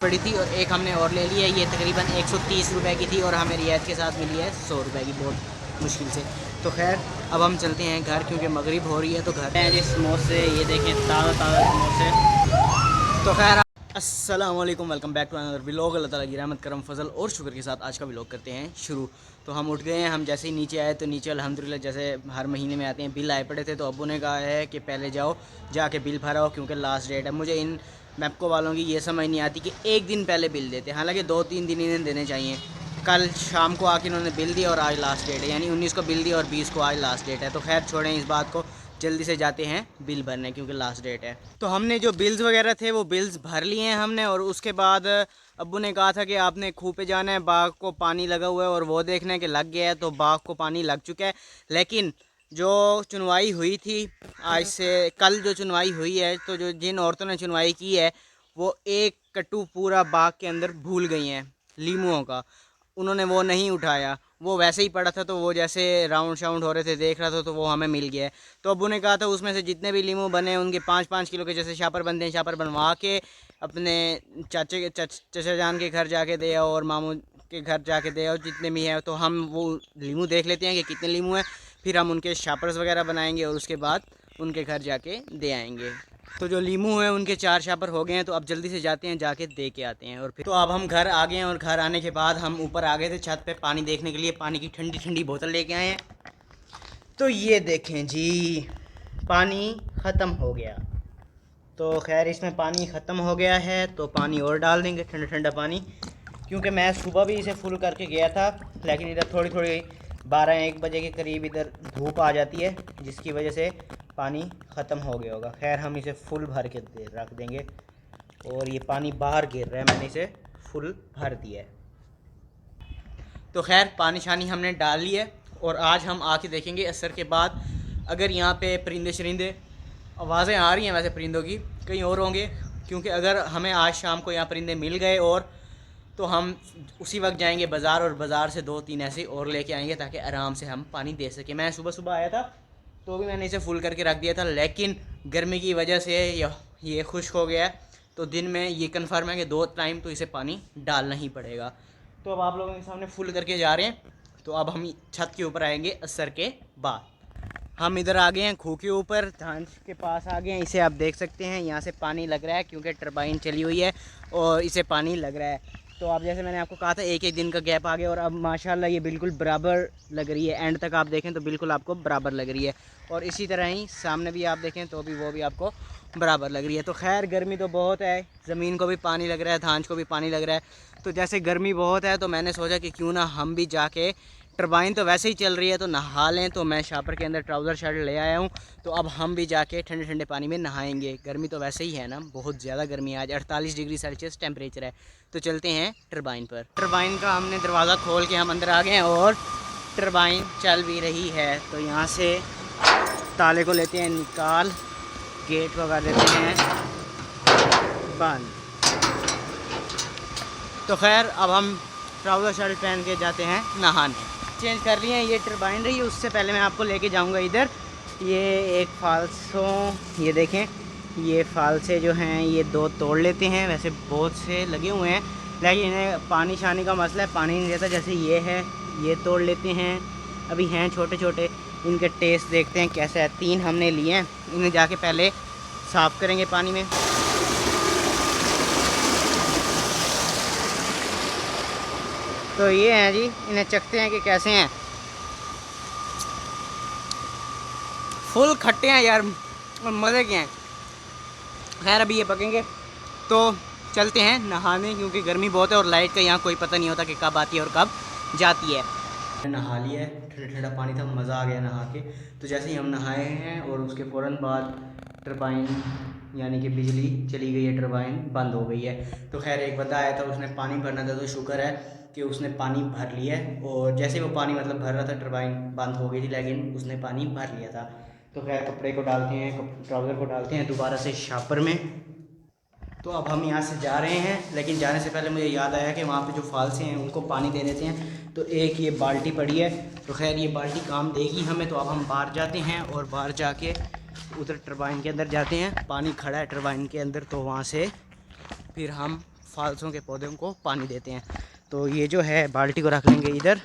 पड़ी थी और एक हमने और ले ली है। ये तकरीबन 130 रुपए की थी और हमें रियायत के साथ मिली है 100 रुपए की, बहुत मुश्किल से। तो खैर अब हम चलते हैं घर क्योंकि मगरिब हो रही है। तो घर हैं जी समोसे, ये देखें ताज़ा ताज़ा समोसे। तो खैर अस्सलाम वालेकुम, welcome back to another vlog. Allah ताला की रहमत करम फजल और शुक्र के साथ आज का व्लॉग करते हैं शुरू। तो हम उठ गए हैं। हम जैसे ही नीचे आए तो नीचे अल्हम्दुलिल्लाह जैसे हर महीने में आते हैं बिल आए पड़े थे। तो अब्बू ने कहा है कि पहले जाओ जाके बिल भराओ क्योंकि लास्ट डेट है। मुझे इन मैपको वालों की ये समझ नहीं आती कि एक दिन पहले बिल देते, हालांकि 2-3 दिन इन्हें देने चाहिए। कल शाम को आके इन्होंने बिल दिया और आज लास्ट डेट है, यानी 19 को बिल दिया और 20 को आज लास्ट डेट है। तो खैर छोड़ें इस बात को, जल्दी से जाते हैं बिल भरने क्योंकि लास्ट डेट है। तो हमने जो बिल्स वगैरह थे वो बिल्स भर लिए हैं हमने। और उसके बाद अब्बू ने कहा था कि आपने खूह पे जाना है, बाग को पानी लगा हुआ है और वो देखना है कि लग गया है। तो बाग को पानी लग चुका है, लेकिन जो चुनवाई हुई थी आज से कल जो चुनवाई हुई है, तो जो जिन औरतों ने चुनवाई की है वो एक कट्टू पूरा बाग के अंदर भूल गई हैं लीमुओं का। उन्होंने वो नहीं उठाया, वो वैसे ही पड़ा था। तो वो जैसे राउंड शाउंड हो रहे थे देख रहा था तो वो हमें मिल गया है। तो अब्बू ने कहा था उसमें से जितने भी लीमू बने उनके 5-5 किलो के जैसे शापर बनते हैं, शापर बनवा के अपने चाचे के चचा जान के घर जाके दे आओ और मामू के घर जाके दे आओ जितने भी हैं। तो हम वो लीमू देख लेते हैं कि कितने लीमू हैं, फिर हम उनके शापर्स वगैरह बनाएंगे और उसके बाद उनके घर जाके दे आएंगे। तो जो लीमू हैं उनके 4 शापर हो गए हैं। तो अब जल्दी से जाते हैं जाके दे के आते हैं। और फिर तो अब हम घर आ गए हैं और घर आने के बाद हम ऊपर आ गए थे छत पे पानी देखने के लिए। पानी की ठंडी ठंडी बोतल लेके आए हैं। तो ये देखें जी, पानी ख़त्म हो गया। तो खैर इसमें पानी ख़त्म हो गया है तो पानी और डाल देंगे, ठंडा ठंडा पानी। क्योंकि मैं सुबह भी इसे फुल करके गया था, लेकिन इधर थोड़ी थोड़ी 12-1 बजे के करीब इधर धूप आ जाती है जिसकी वजह से पानी ख़त्म हो गया होगा। खैर हम इसे फुल भर के रख देंगे। और ये पानी बाहर गिर रहा है, मैंने इसे फुल भर दिया है। तो खैर पानी शानी हमने डाल लिया है और आज हम आके देखेंगे असर के बाद अगर यहाँ पे परिंदे शरिंदे, आवाज़ें आ रही हैं वैसे परिंदों की, कहीं और होंगे। क्योंकि अगर हमें आज शाम को यहाँ परिंदे मिल गए और तो हम उसी वक्त जाएंगे बाज़ार और बाज़ार से 2-3 ऐसे और लेके आएंगे ताकि आराम से हम पानी दे सकें। मैं सुबह सुबह आया था तो भी मैंने इसे फुल करके रख दिया था, लेकिन गर्मी की वजह से ये खुश्क हो गया है। तो दिन में ये कन्फर्म है कि 2 टाइम तो इसे पानी डालना ही पड़ेगा। तो अब आप लोगों के सामने फुल करके जा रहे हैं। तो अब हम छत के ऊपर आएंगे असर के बाद। हम इधर आ गए हैं खूह के ऊपर, धान के पास आ गए हैं। इसे आप देख सकते हैं यहाँ से पानी लग रहा है क्योंकि टरबाइन चली हुई है और इसे पानी लग रहा है। तो अब जैसे मैंने आपको कहा था 1-1 दिन का गैप आ गया और अब माशाल्लाह ये बिल्कुल बराबर लग रही है। एंड तक आप देखें तो बिल्कुल आपको बराबर लग रही है। और इसी तरह ही सामने भी आप देखें तो भी वो भी आपको बराबर लग रही है। तो खैर गर्मी तो बहुत है, ज़मीन को भी पानी लग रहा है, धान को भी पानी लग रहा है। तो जैसे गर्मी बहुत है तो मैंने सोचा कि क्यों ना हम भी जाके, टरबाइन तो वैसे ही चल रही है तो नहा लें। तो मैं शापर के अंदर ट्राउज़र शर्ट ले आया हूँ। तो अब हम भी जाके ठंडे ठंडे पानी में नहाएंगे। गर्मी तो वैसे ही है ना, बहुत ज़्यादा गर्मी है, आज 48 डिग्री सेल्सियस टेम्परेचर है। तो चलते हैं टरबाइन पर। टरबाइन का हमने दरवाज़ा खोल के हम अंदर आ गए हैं और टरबाइन चल भी रही है। तो यहाँ से ताले को लेते हैं निकाल, गेट लगा देते हैं बंद। तो खैर अब हम ट्राउज़र शर्ट पहन के जाते हैं नहाने। चेंज कर लिए हैं, ये टरबाइन रही है। उससे पहले मैं आपको लेके जाऊंगा इधर। ये एक फालसों, ये देखें, ये फालसे जो हैं ये 2 तोड़ लेते हैं। वैसे बहुत से लगे हुए हैं लेकिन इन्हें पानी शानी का मसला है, पानी नहीं देता। जैसे ये है, ये तोड़ लेते हैं, अभी हैं छोटे छोटे। इनके टेस्ट देखते हैं कैसे है। 3 हमने लिए हैं, इन्हें जाके पहले साफ़ करेंगे पानी में। तो ये हैं जी, इन्हें चखते हैं कि कैसे हैं। फुल खट्टे हैं यार, मज़े के हैं। खैर अभी ये पकेंगे तो चलते हैं नहाने क्योंकि गर्मी बहुत है और लाइट का यहाँ कोई पता नहीं होता कि कब आती है और कब जाती है। नहा लिया है, ठंडा ठंडा पानी था, मज़ा आ गया नहा के। तो जैसे ही हम नहाए हैं और उसके फ़ौरन बाद टरबाइन यानी कि बिजली चली गई है, टरबाइन बंद हो गई है। तो खैर एक बंदा आया था, उसने पानी भरना था तो शुक्र है कि उसने पानी भर लिया है। और जैसे वो पानी मतलब भर रहा था टरबाइन बंद हो गई थी, लेकिन उसने पानी भर लिया था। तो खैर कपड़े को डालते हैं, ट्राउज़र को डालते हैं दोबारा से शापर में। तो अब हम यहाँ से जा रहे हैं, लेकिन जाने से पहले मुझे याद आया कि वहाँ पे जो फालसे हैं उनको पानी दे देते हैं। तो एक ये बाल्टी पड़ी है, तो खैर ये बाल्टी काम देगी हमें। तो अब हम बाहर जाते हैं और बाहर जाके उधर टरबाइन के अंदर जाते हैं। पानी खड़ा है टरबाइन के अंदर, तो वहाँ से फिर हम फालसों के पौधों को पानी देते हैं। तो ये जो है बाल्टी को रख लेंगे इधर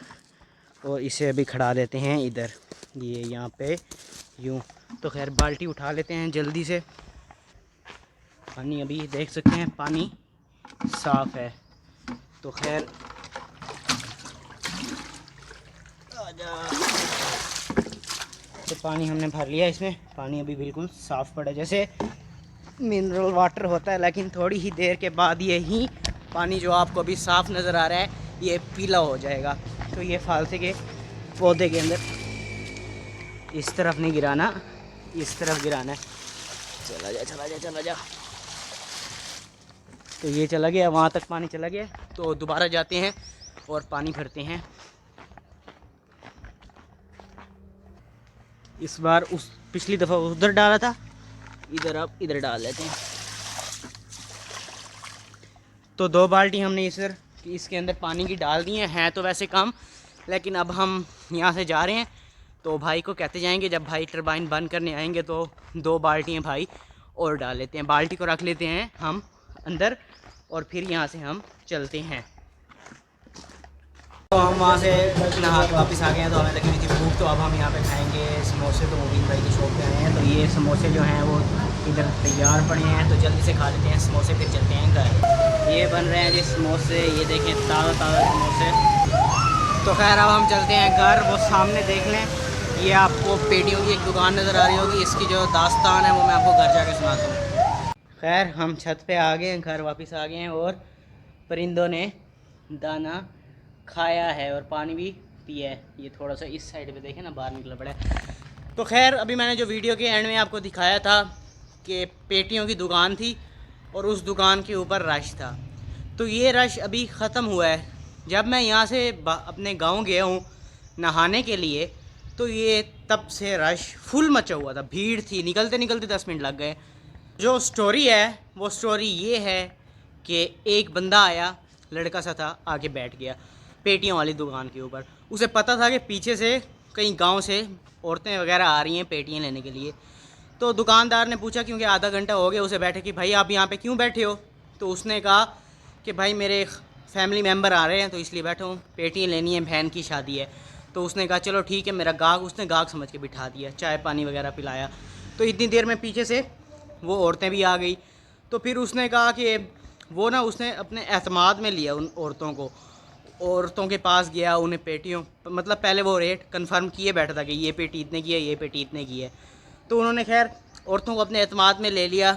और इसे अभी खड़ा देते हैं इधर, ये यहाँ पे यूँ। तो खैर बाल्टी उठा लेते हैं जल्दी से। पानी अभी देख सकते हैं पानी साफ़ है। तो खैर तो पानी हमने भर लिया इसमें। पानी अभी बिल्कुल साफ़ पड़ा, जैसे मिनरल वाटर होता है, लेकिन थोड़ी ही देर के बाद यही पानी जो आपको अभी साफ़ नज़र आ रहा है ये पीला हो जाएगा। तो ये फालसे के पौधे के अंदर इस तरफ नहीं गिराना, इस तरफ गिराना है। चला जा चला जा चला जा। तो ये चला गया, वहाँ तक पानी चला गया। तो दोबारा जाते हैं और पानी भरते हैं। इस बार उस पिछली दफ़ा उधर डाला था, इधर अब इधर डाल लेते हैं। तो 2 बाल्टी हमने इसके अंदर पानी की डाल दी हैं तो वैसे कम, लेकिन अब हम यहाँ से जा रहे हैं तो भाई को कहते जाएंगे, जब भाई टरबाइन बंद करने आएंगे तो 2 बाल्टियाँ भाई और डाल लेते हैं। बाल्टी को रख लेते हैं हम अंदर और फिर यहाँ से हम चलते हैं। तो हम वहाँ से नहा के वापस आ गए हैं। तो हमें लगी हुई थी भूख, तो अब हम यहाँ पे खाएंगे समोसे। तो मुबीन भाई की शॉप पे आए हैं, तो ये समोसे जो हैं वो इधर तैयार पड़े हैं, तो जल्दी से खा लेते हैं समोसे, फिर चलते हैं घर। ये बन रहे हैं जी समोसे, ये देखें ताज़ा ताज़ा समोसे। तो खैर अब हम चलते हैं घर। वो सामने देख लें, ये आपको पेटियों की एक दुकान नज़र आ रही होगी, इसकी जो दास्तान है वो मैं आपको घर जाके सुनाता हूँ। खैर हम छत पे आ गए हैं, घर वापस आ गए हैं और परिंदों ने दाना खाया है और पानी भी पिया है। ये थोड़ा सा इस साइड पे देखें ना, बाहर निकला पड़ा है। तो खैर अभी मैंने जो वीडियो के एंड में आपको दिखाया था कि पेटियों की दुकान थी और उस दुकान के ऊपर रश था, तो ये रश अभी ख़त्म हुआ है। जब मैं यहाँ से अपने गांव गया हूँ नहाने के लिए, तो ये तब से रश फुल मचा हुआ था, भीड़ थी, निकलते निकलते 10 मिनट लग गए। जो स्टोरी है वो स्टोरी ये है कि एक बंदा आया, लड़का सा था, आके बैठ गया पेटियों वाली दुकान के ऊपर। उसे पता था कि पीछे से कई गांव से औरतें वगैरह आ रही हैं पेटियां लेने के लिए। तो दुकानदार ने पूछा, क्योंकि आधा घंटा हो गया उसे बैठे, कि भाई आप यहाँ पे क्यों बैठे हो? तो उसने कहा कि भाई मेरे फैमिली मेम्बर आ रहे हैं तो इसलिए बैठा हूँ, पेटियाँ लेनी है, बहन की शादी है। तो उसने कहा चलो ठीक है, मेरा गाहक, उसने गाहक समझ के बिठा दिया, चाय पानी वगैरह पिलाया। तो इतनी देर में पीछे से वो औरतें भी आ गई। तो फिर उसने कहा कि वो ना, उसने अपने एतमाद में लिया उन औरतों के पास गया, उन्हें पेटियों, मतलब पहले वो रेट कंफर्म किए बैठा था कि ये पेटी इतने की है, ये पेटी इतने की है। तो उन्होंने खैर औरतों को अपने एतमाद में ले लिया।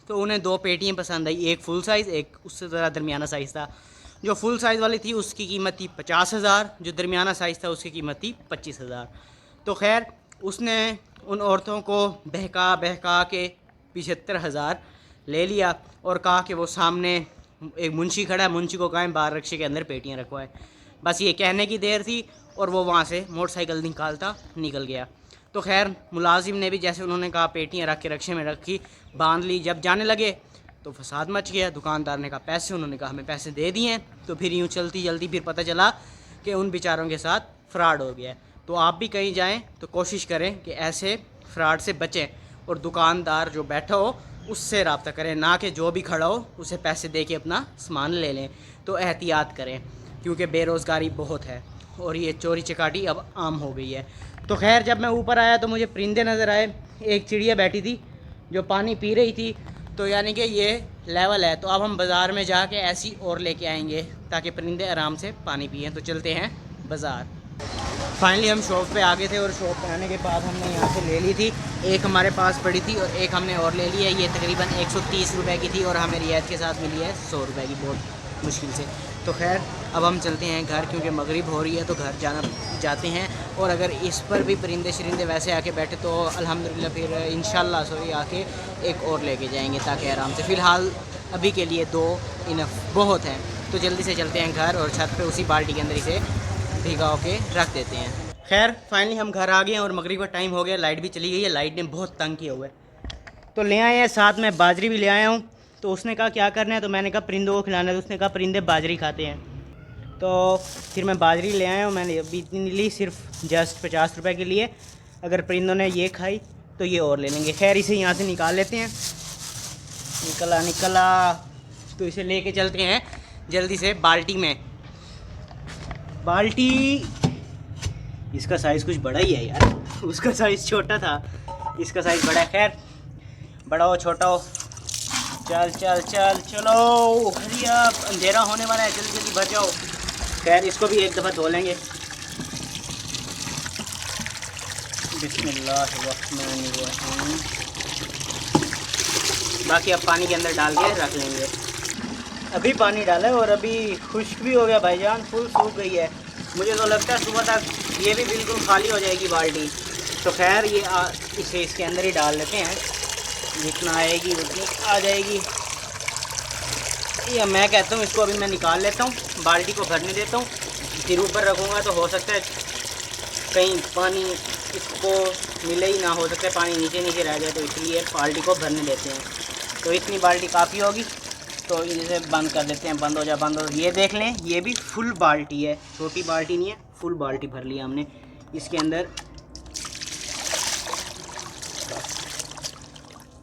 तो उन्हें 2 पेटियाँ पसंद आई, एक फुल साइज़, एक उससे ज़रा दरमियाना साइज़ था। जो फुल साइज़ वाली थी उसकी कीमत थी 50,000, जो दरमियाना साइज़ था उसकी कीमत थी 25,000। तो खैर उसने उन औरतों को बहका बहका के 75,000 ले लिया और कहा कि वो सामने एक मुंशी खड़ा है, मुंशी को कहें बाहर रक्शे के अंदर पेटियां रखवाए। बस ये कहने की देर थी और वो वहाँ से मोटरसाइकिल निकालता निकल गया। तो खैर मुलाजिम ने भी जैसे उन्होंने कहा पेटियां रख के रक्शे में रखी, बांध ली। जब जाने लगे तो फसाद मच गया। दुकानदार ने कहा पैसे, उन्होंने कहा हमें पैसे दे दिए हैं। तो फिर यूँ चलती जल्दी फिर पता चला कि उन बेचारों के साथ फ़्रॉड हो गया। तो आप भी कहीं जाएँ तो कोशिश करें कि ऐसे फ़्रॉड से बचें और दुकानदार जो बैठा हो उससे रब्ता करें, ना कि जो भी खड़ा हो उसे पैसे दे के अपना सामान ले लें। तो एहतियात करें, क्योंकि बेरोज़गारी बहुत है और ये चोरी चकाटी अब आम हो गई है। तो खैर जब मैं ऊपर आया तो मुझे परिंदे नज़र आए। एक चिड़िया बैठी थी जो पानी पी रही थी, तो यानी कि ये लेवल है। तो अब हम बाज़ार में जाके ऐसी और लेके आएंगे ताकि परिंदे आराम से पानी पिएँ। तो चलते हैं बाज़ार। फाइनली हम शॉप पे आ गए थे और शॉप पे आने के बाद हमने यहाँ से ले ली थी, एक हमारे पास पड़ी थी और एक हमने और ले ली है। ये तकरीबन 130 रुपए की थी और हमें रियायत के साथ मिली है 100 रुपए की, बहुत मुश्किल से। तो खैर अब हम चलते हैं घर, क्योंकि मगरिब हो रही है तो घर जाते हैं। और अगर इस पर भी परिंदे शरिंदे वैसे आके बैठे तो अल्हम्दुलिल्लाह फिर इंशाल्लाह आके एक और लेके जाएंगे ताकि आराम से। फ़िलहाल अभी के लिए 2 इनफ बहुत हैं। तो जल्दी से चलते हैं घर और छत पर उसी बाल्टी के अंदर इसे भिगा के रख देते हैं। खैर फाइनली हम घर आ गए हैं और मगरिब का टाइम हो गया, लाइट भी चली गई है। लाइट ने बहुत तंग किया हुआ है। तो ले आए हैं, साथ में बाजरी भी ले आया हूँ। तो उसने कहा क्या करना है, तो मैंने कहा परिंदों को खिलाना है। तो उसने कहा परिंदे बाजरी खाते हैं। तो फिर मैं बाजरी ले आया हूँ। मैंने अभी इतनी ली, सिर्फ जस्ट 50 रुपये के लिए। अगर परिंदों ने ये खाई तो ये और ले लेंगे। खैर इसे यहाँ से निकाल लेते हैं। निकला। तो इसे लेके चलते हैं जल्दी से बाल्टी में। बाल्टी, इसका साइज़ कुछ बड़ा ही है यार, उसका साइज़ छोटा था, इसका साइज़ बड़ा है। खैर बड़ा हो छोटा हो, चल चल चल चलो, हरी अप, अंधेरा होने वाला है, जल्दी जल्दी भर जाओ। खैर इसको भी एक दफ़ा धो लेंगे। बिस्मिल्लाहिर्रहमानिर्रहीम। बाकी अब पानी के अंदर डाल के रख लेंगे। अभी पानी डाला है और अभी खुश्क भी हो गया भाईजान, फुल सूख गई है। मुझे तो लगता है सुबह तक ये भी बिल्कुल खाली हो जाएगी बाल्टी। तो खैर ये इसे इसके अंदर ही डाल लेते हैं, जितना आएगी उतनी आ जाएगी। ये मैं कहता हूँ इसको अभी मैं निकाल लेता हूँ, बाल्टी को भरने देता हूँ, फिर ऊपर रखूँगा तो हो सकता है कहीं पानी इसको मिले ही ना, हो सकता है पानी नीचे नीचे रह जाए, तो इसलिए बाल्टी को भरने देते हैं। तो इतनी बाल्टी काफ़ी होगी, तो इसे बंद कर देते हैं। बंद हो जा, बंद हो। ये देख लें, ये भी फुल बाल्टी है, छोटी बाल्टी नहीं है, फुल बाल्टी भर लिया हमने इसके अंदर।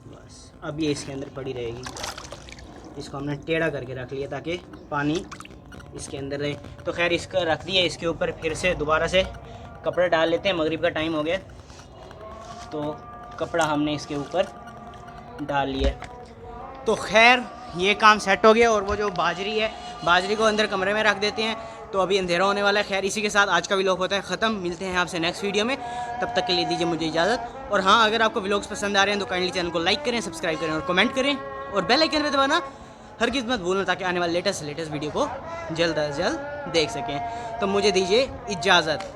बस अब ये इसके अंदर पड़ी रहेगी। इसको हमने टेढ़ा करके रख लिया ताकि पानी इसके अंदर रहे। तो खैर इसका रख दिया, इसके ऊपर फिर से दोबारा से कपड़ा डाल लेते हैं। मगरिब का टाइम हो गया, तो कपड़ा हमने इसके ऊपर डाल लिया। तो खैर ये काम सेट हो गया। और वो जो बाजरी है, बाजरी को अंदर कमरे में रख देते हैं, तो अभी अंधेरा होने वाला है। खैर इसी के साथ आज का व्लॉग होता है ख़त्म। मिलते हैं आपसे नेक्स्ट वीडियो में, तब तक के लिए दीजिए मुझे इजाज़त। और हाँ, अगर आपको व्लॉग्स पसंद आ रहे हैं तो काइंडली चैनल को लाइक करें, सब्सक्राइब करें और कमेंट करें, और बेल आइकन पे दबाना हर किस मत भूलना, ताकि आने वाले लेटेस्ट वीडियो को जल्द अज जल्द देख सकें। तो मुझे दीजिए इजाज़त।